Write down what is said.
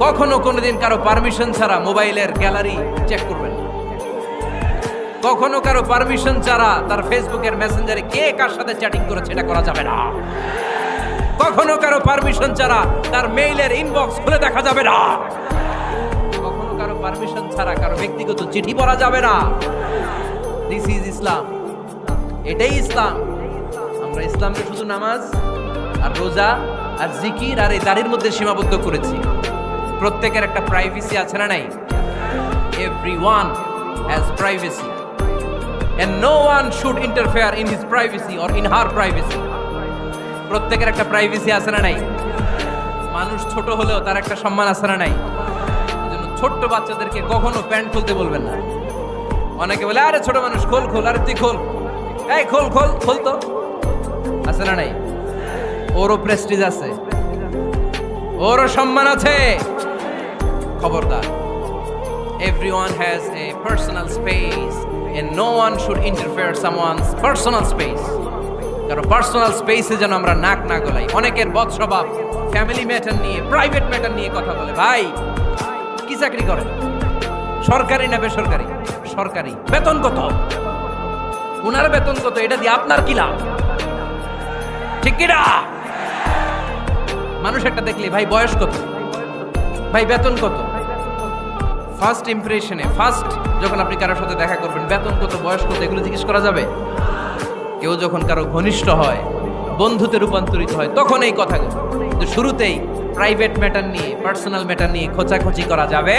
কখনো কোনোদিন কারো পারমিশন ছাড়া মোবাইলের গ্যালারি চেক করবেন না। কখনো কারো পারমিশন ছাড়া তার ফেসবুকের মেসেঞ্জারে কে কার সাথে চ্যাটিং করেছে এটা করা যাবে না। কখনো কারো পারমিশন ছাড়া তার মেইলের ইনবক্স খুলে দেখা যাবে না। কখনো কারো পারমিশন ছাড়া কারো ব্যক্তিগত চিঠি পড়া যাবে না। দিস ইজ ইসলাম, এটাই ইসলাম। আমরা ইসলামকে শুধু নামাজ আর রোজা আর জিকির আর এই দাড়ির মধ্যে সীমাবদ্ধ করেছি। প্রত্যেকের একটা প্রাইভেসি আছে না নাই? Everyone has privacy and no one should interfere in his privacy or in her privacy. প্রত্যেকের একটা প্রাইভেসি আছে না নাই? মানুষ ছোট হলেও তার একটা সম্মান আছে না নাই? এজন্য ছোট্ট বাচ্চাদেরকে কখনো প্যান্ট খুলতে বলবেন না। অনেকে বলে আরে ছোট মানুষ খোল খোল, আরে তুই খোল, এই খোল খোল খোল, তো আছে না নাই? ওরও প্রেস্টিজ আছে, ওরও সম্মান আছে। খবরদার, everyone has a personal space and no one should interfere someone's personal space. কারণ পার্সোনাল স্পেসে যেন আমরা নাক না গলাই। অনেকের বদ স্বভাব ফ্যামিলি ম্যাটার নিয়ে, প্রাইভেট ম্যাটার নিয়ে কথা বলে। ভাই কি চাকরি করে? সরকারি না বেসরকারি? সরকারি। বেতন কত? উনার বেতন কত? এটা দিয়ে আপনার কি লাভ? ঠিক কি না? মানুষ একটা দেখলে ভাই বয়স কত, ভাই বেতন কত, ফার্স্ট ইমপ্রেশনে, ফার্স্ট যখন আপনি কারোর সাথে দেখা করবেন বেতন কত, বয়স কত, এগুলো জিজ্ঞেস করা যাবে? কেউ যখন কারো ঘনিষ্ঠ হয়, বন্ধুতে রূপান্তরিত হয়, তখন এই কথাগুলো। কিন্তু শুরুতেই প্রাইভেট ম্যাটার নিয়ে, পার্সোনাল ম্যাটার নিয়ে খোঁচাখুচি করা যাবে